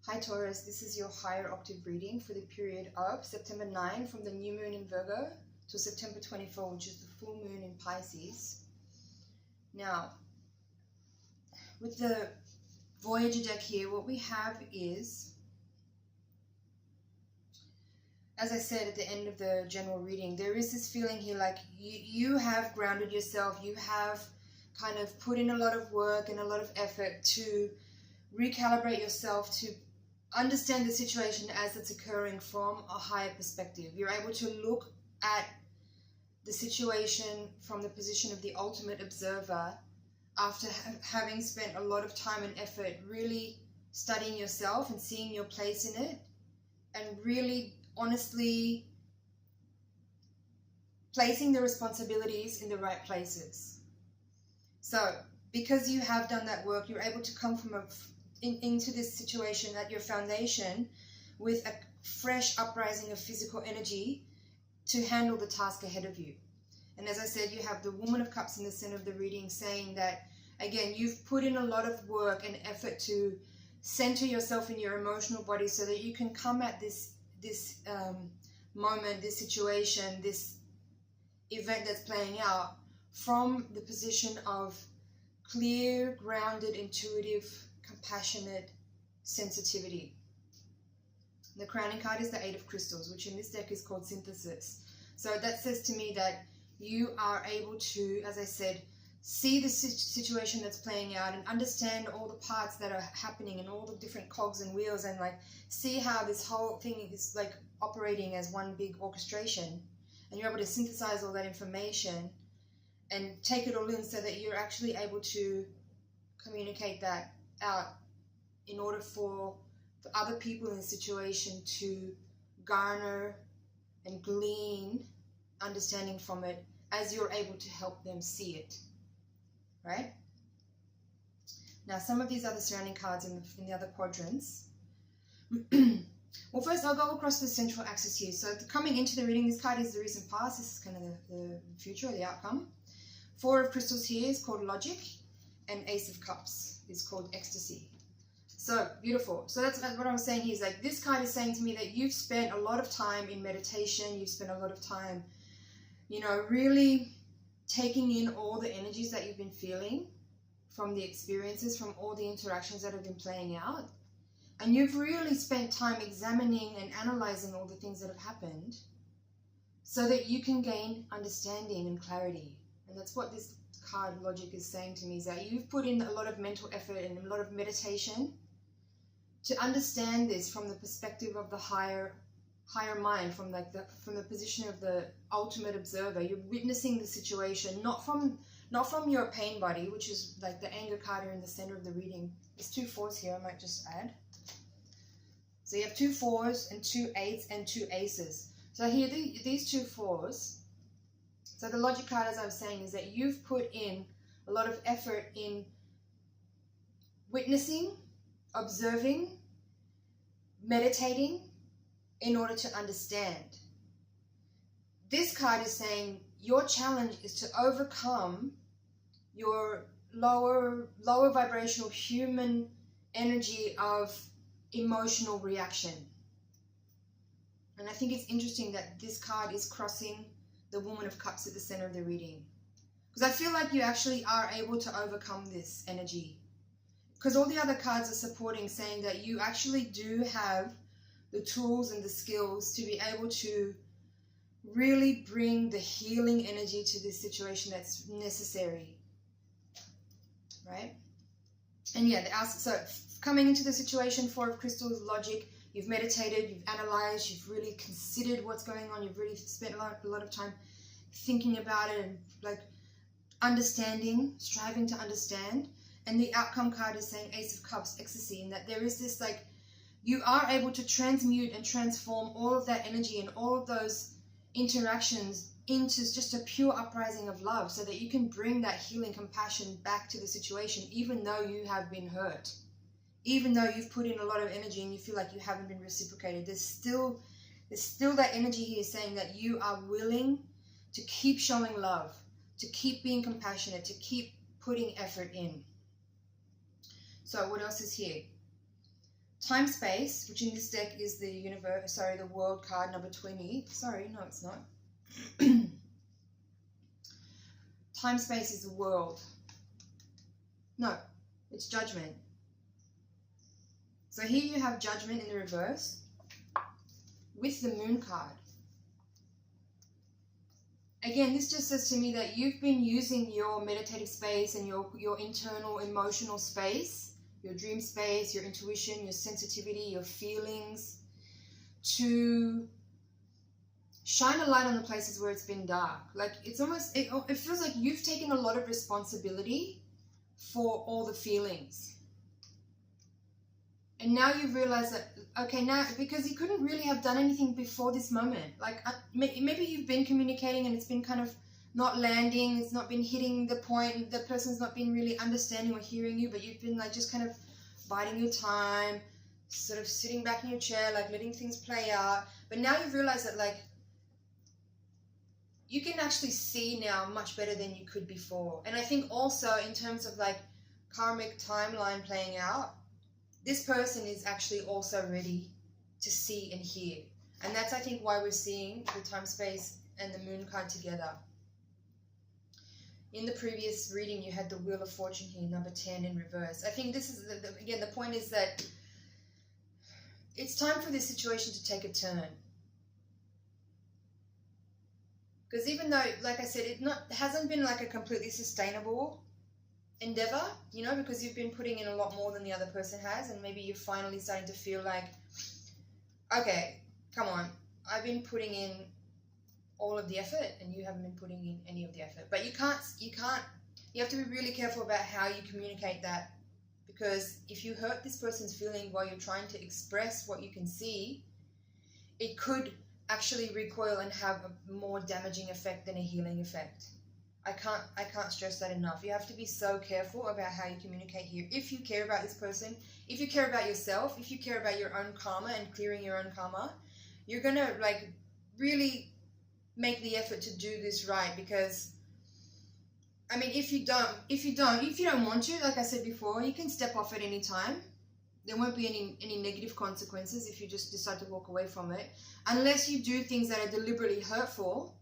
Hi Taurus, this is your higher octave reading for the period of September 9 from the new moon in Virgo to September 24, which is the full moon in Pisces. Now, with the Voyager deck here, what we have is, as I said at the end of the general reading, there is this feeling here like you have grounded yourself, you have kind of put in a lot of work and a lot of effort to recalibrate yourself, to understand the situation as it's occurring from a higher perspective. You're able to look at the situation from the position of the ultimate observer after having spent a lot of time and effort really studying yourself and seeing your place in it, and really honestly placing the responsibilities in the right places. So because you have done that work, you're able to come from into this situation at your foundation with a fresh uprising of physical energy to handle the task ahead of you. And as I said, you have the Woman of Cups in the center of the reading, saying that, again, you've put in a lot of work and effort to center yourself in your emotional body so that you can come at this moment, this situation, this event that's playing out from the position of clear, grounded, intuitive, compassionate sensitivity. The crowning card is the Eight of Crystals, which in this deck is called Synthesis. So that says to me that you are able to, as I said, see the situation that's playing out and understand all the parts that are happening and all the different cogs and wheels, and like see how this whole thing is like operating as one big orchestration, and you're able to synthesize all that information and take it all in so that you're actually able to communicate that out in order for the other people in the situation to garner and glean understanding from it as you're able to help them see it, right? Now, some of these other surrounding cards in the other quadrants. Well, first I'll go across the central axis here. So coming into the reading, this card is the recent past. This is kind of the future, or the outcome. Four of Crystals here is called Logic, and Ace of Cups is called Ecstasy. So beautiful. So that's what I'm saying here, is like this card is saying to me that you've spent a lot of time in meditation, you've spent a lot of time, you know, really taking in all the energies that you've been feeling from the experiences, from all the interactions that have been playing out. And you've really spent time examining and analyzing all the things that have happened so that you can gain understanding and clarity. And that's what this card Logic is saying to me, is that you've put in a lot of mental effort and a lot of meditation to understand this from the perspective of the higher mind, from the position of the ultimate observer. You're witnessing the situation, not from your pain body, which is like the anger card here in the center of the reading. There's two fours here, I might just add. So you have two fours and two eights and two aces. So here, these two fours. So the Logic card, as I was saying, is that you've put in a lot of effort in witnessing, observing, meditating in order to understand. This card is saying your challenge is to overcome your lower vibrational human energy of emotional reaction. And I think it's interesting that this card is crossing the Woman of Cups at the center of the reading, because I feel like you actually are able to overcome this energy, because all the other cards are supporting, saying that you actually do have the tools and the skills to be able to really bring the healing energy to this situation that's necessary, right? And yeah, so coming into the situation, Four of Crystals, Logic, you've meditated, you've analyzed, you've really considered what's going on, you've really spent a lot of time thinking about it and like understanding, striving to understand. And the outcome card is saying Ace of Cups, Ecstasy, and that there is this like, you are able to transmute and transform all of that energy and all of those interactions into just a pure uprising of love, so that you can bring that healing compassion back to the situation, even though you have been hurt. Even though you've put in a lot of energy and you feel like you haven't been reciprocated, there's still that energy here saying that you are willing to keep showing love, to keep being compassionate, to keep putting effort in. So what else is here? Time space, which in this deck is the universe, sorry, the world card number 20. Sorry, no, it's not. Time space is the world. No, it's judgment. So here you have judgment in the reverse with the moon card. Again, this just says to me that you've been using your meditative space and your internal emotional space, your dream space, your intuition, your sensitivity, your feelings, to shine a light on the places where it's been dark. Like it's almost, it feels like you've taken a lot of responsibility for all the feelings. And now you've realized that, okay, now, because you couldn't really have done anything before this moment. Like, maybe you've been communicating and it's been kind of not landing, it's not been hitting the point, the person's not been really understanding or hearing you, but you've been like just kind of biding your time, sort of sitting back in your chair, like letting things play out. But now you've realized that like, you can actually see now much better than you could before. And I think also in terms of like karmic timeline playing out, this person is actually also ready to see and hear. And that's, I think, why we're seeing the time space and the moon card together. In the previous reading, you had the Wheel of Fortune here, number 10 in reverse. I think this is, again, the point is that it's time for this situation to take a turn. Because even though, like I said, it hasn't been like a completely sustainable endeavor, you know, because you've been putting in a lot more than the other person has, and maybe you're finally starting to feel like, okay, come on, I've been putting in all of the effort and you haven't been putting in any of the effort. But you have to be really careful about how you communicate that, because if you hurt this person's feeling while you're trying to express what you can see, it could actually recoil and have a more damaging effect than a healing effect. I can't stress that enough. You have to be so careful about how you communicate here. If you care about this person, if you care about yourself, if you care about your own karma and clearing your own karma, you're gonna like really make the effort to do this right. Because I mean, if you don't want to, like I said before, you can step off at any time. There won't be any negative consequences if you just decide to walk away from it, unless you do things that are deliberately hurtful.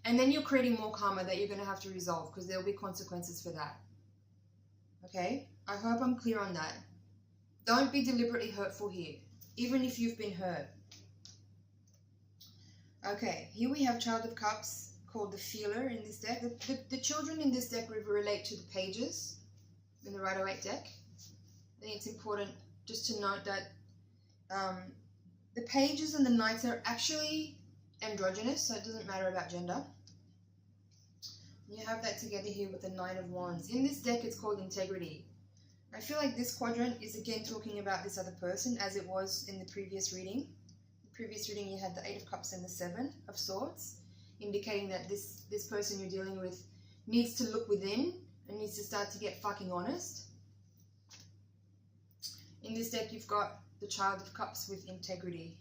And then you're creating more karma that you're going to have to resolve, because there'll be consequences for that. Okay? I hope I'm clear on that. Don't be deliberately hurtful here, even if you've been hurt. Okay, here we have Child of Cups, called the Feeler in this deck. The children in this deck relate to the pages in the Rider-Waite deck. I think it's important just to note that the pages and the knights are actually androgynous, so it doesn't matter about gender. You have that together here with the Knight of Wands. In this deck, it's called Integrity. I feel like this quadrant is again talking about this other person, as it was in the previous reading. The previous reading, you had the 8 of Cups and the 7 of Swords, indicating that this person you're dealing with needs to look within and needs to start to get fucking honest. In this deck, you've got the Child of Cups with Integrity.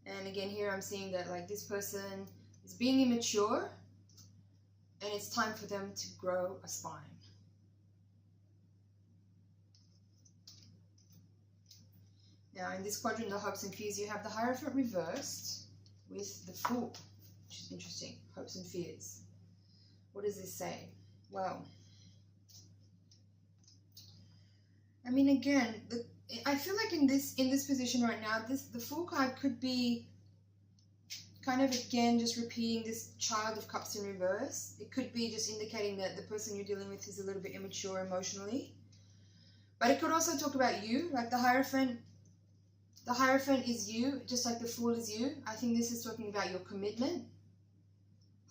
And again, here I'm seeing that like this person is being immature, and it's time for them to grow a spine. Now, in this quadrant, the hopes and fears, you have the Hierophant reversed with the Fool, which is interesting. Hopes and fears. What does this say? Well, I mean, again, I feel like in this position right now, the Fool card could be kind of again just repeating this Child of Cups in reverse. It could be just indicating that the person you're dealing with is a little bit immature emotionally. But it could also talk about you, like the Hierophant. The Hierophant is you, just like the Fool is you. I think this is talking about your commitment.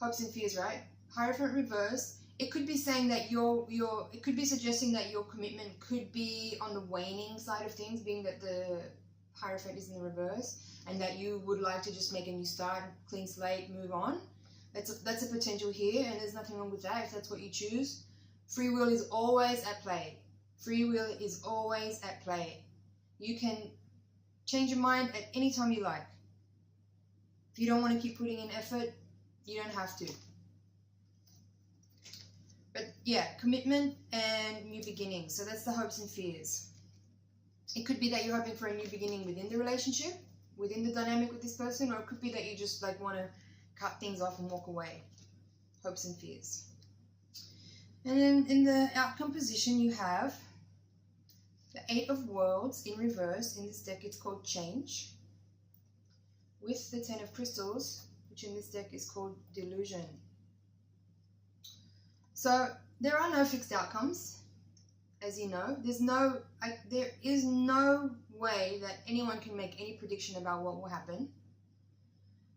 Hopes and fears, right? Hierophant reverse. It could be saying that it could be suggesting that your commitment could be on the waning side of things, being that the Hierophant is in the reverse, and that you would like to just make a new start, clean slate, move on. That's a potential here, and there's nothing wrong with that if that's what you choose. Free will is always at play. Free will is always at play. You can change your mind at any time you like. If you don't want to keep putting in effort, you don't have to. But yeah, commitment and new beginnings. So that's the hopes and fears. It could be that you're hoping for a new beginning within the relationship, within the dynamic with this person, or it could be that you just like want to cut things off and walk away. Hopes and fears. And then in the outcome position you have the Eight of Worlds in reverse. In this deck it's called Change, with the Ten of Crystals, which in this deck is called Delusion. So there are no fixed outcomes, as you know. There is no way that anyone can make any prediction about what will happen.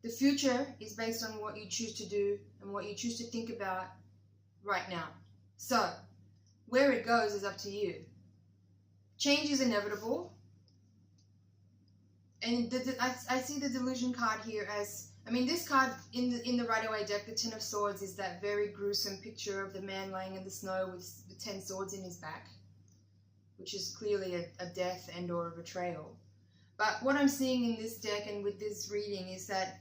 The future is based on what you choose to do and what you choose to think about right now. So where it goes is up to you. Change is inevitable. And I see the Delusion card here as, I mean, this card in the Rider-Waite deck, the Ten of Swords, is that very gruesome picture of the man lying in the snow with the 10 swords in his back, which is clearly a death and or a betrayal. But what I'm seeing in this deck and with this reading is that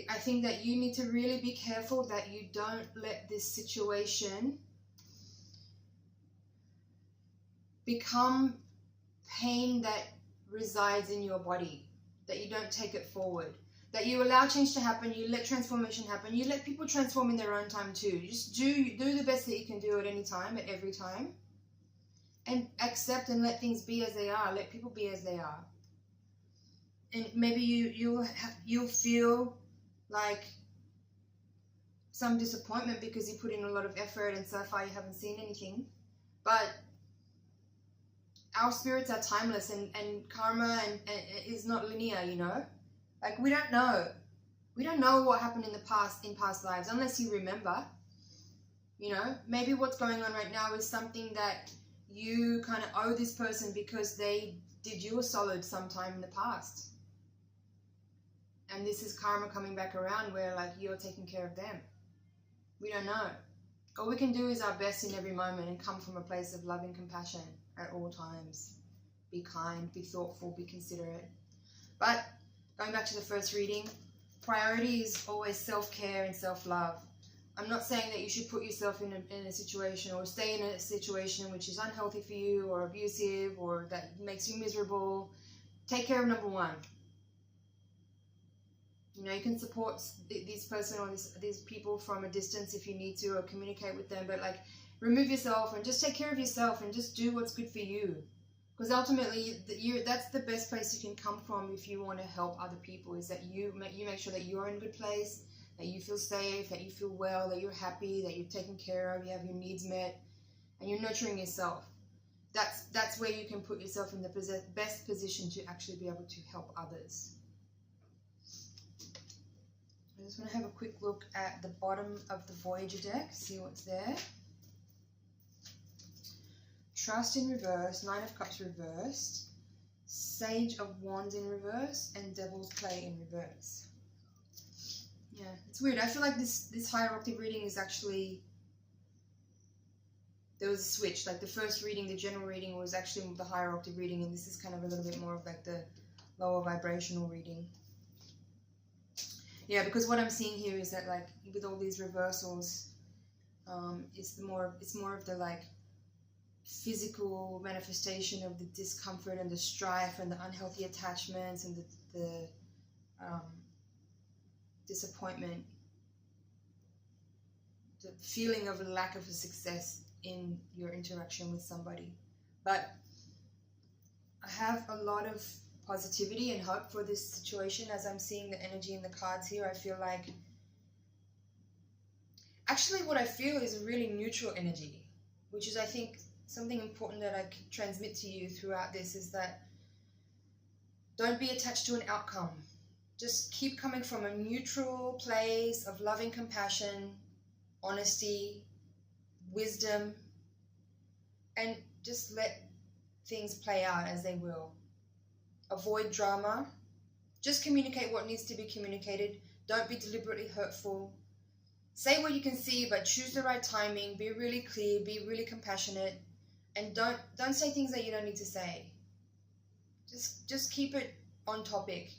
I think that you need to really be careful that you don't let this situation become pain that resides in your body, that you don't take it forward, that you allow change to happen, you let transformation happen, you let people transform in their own time too. You just do the best that you can do at any time, at every time, and accept and let things be as they are. Let people be as they are. And maybe you'll feel like some disappointment because you put in a lot of effort and so far you haven't seen anything. But our spirits are timeless, and karma and is not linear, you know? Like, we don't know. We don't know what happened in past lives, unless you remember. You know, maybe what's going on right now is something that you kind of owe this person because they did you a solid sometime in the past. And this is karma coming back around where like you're taking care of them. We don't know. All we can do is our best in every moment and come from a place of loving compassion at all times. Be kind, be thoughtful, be considerate. But going back to the first reading, priority is always self-care and self-love. I'm not saying that you should put yourself in a situation or stay in a situation which is unhealthy for you or abusive or that makes you miserable. Take care of number one. You know, you can support this person or these people from a distance if you need to, or communicate with them, but like remove yourself and just take care of yourself and just do what's good for you. Because ultimately, that's the best place you can come from if you want to help other people, is that you make sure that you're in a good place, that you feel safe, that you feel well, that you're happy, that you're taken care of, you have your needs met, and you're nurturing yourself. That's where you can put yourself in the best position to actually be able to help others. I just want to have a quick look at the bottom of the Voyager deck, see what's there. Trust in reverse, Nine of Cups reversed, Sage of Wands in reverse, and Devil's Play in reverse. Yeah, it's weird. I feel like this Higher Octave reading is actually, there was a switch. Like the first reading, the general reading, was actually the Higher Octave reading, and this is kind of a little bit more of like the lower vibrational reading. Yeah, because what I'm seeing here is that like with all these reversals, it's more of the like physical manifestation of the discomfort and the strife and the unhealthy attachments and the disappointment, the feeling of a lack of a success in your interaction with somebody. But I have a lot of positivity and hope for this situation as I'm seeing the energy in the cards here. I feel like, actually what I feel is a really neutral energy, which is I think something important that I can transmit to you throughout this, is that don't be attached to an outcome. Just keep coming from a neutral place of loving compassion, honesty, wisdom, and just let things play out as they will. Avoid drama. Just communicate what needs to be communicated. Don't be deliberately hurtful. Say what you can see, but choose the right timing. Be really clear, be really compassionate, and don't say things that you don't need to say. Just keep it on topic,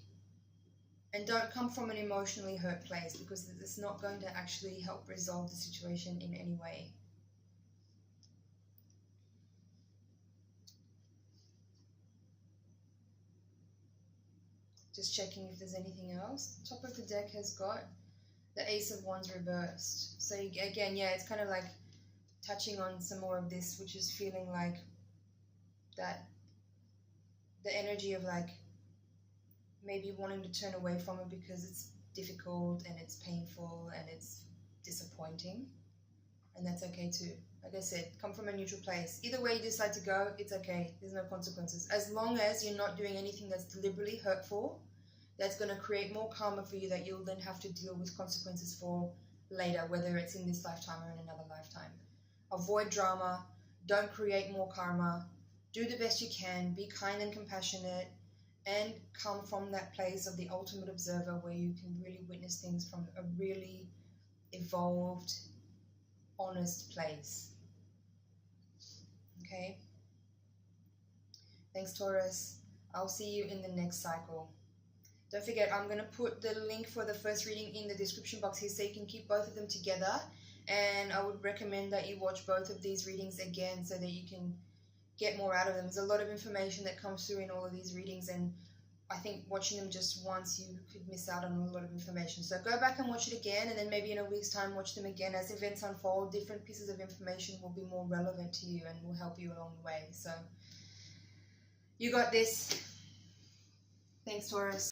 and don't come from an emotionally hurt place, because it's not going to actually help resolve the situation in any way. Just checking if there's anything else. Top of the deck has got the Ace of Wands reversed. So again, yeah, it's kind of like touching on some more of this, which is feeling like that the energy of like maybe wanting to turn away from it because it's difficult and it's painful and it's disappointing. And that's okay too. Like I said, come from a neutral place. Either way you decide to go, it's okay. There's no consequences. As long as you're not doing anything that's deliberately hurtful, that's going to create more karma for you that you'll then have to deal with consequences for later, whether it's in this lifetime or in another lifetime. Avoid drama. Don't create more karma. Do the best you can. Be kind and compassionate. And come from that place of the ultimate observer where you can really witness things from a really evolved, honest place. Okay? Thanks, Taurus. I'll see you in the next cycle. Don't forget, I'm going to put the link for the first reading in the description box here so you can keep both of them together. And I would recommend that you watch both of these readings again so that you can get more out of them. There's a lot of information that comes through in all of these readings, and I think watching them just once you could miss out on a lot of information. So go back and watch it again, and then maybe in a week's time watch them again. As events unfold, different pieces of information will be more relevant to you and will help you along the way. So you got this. Thanks, Taurus.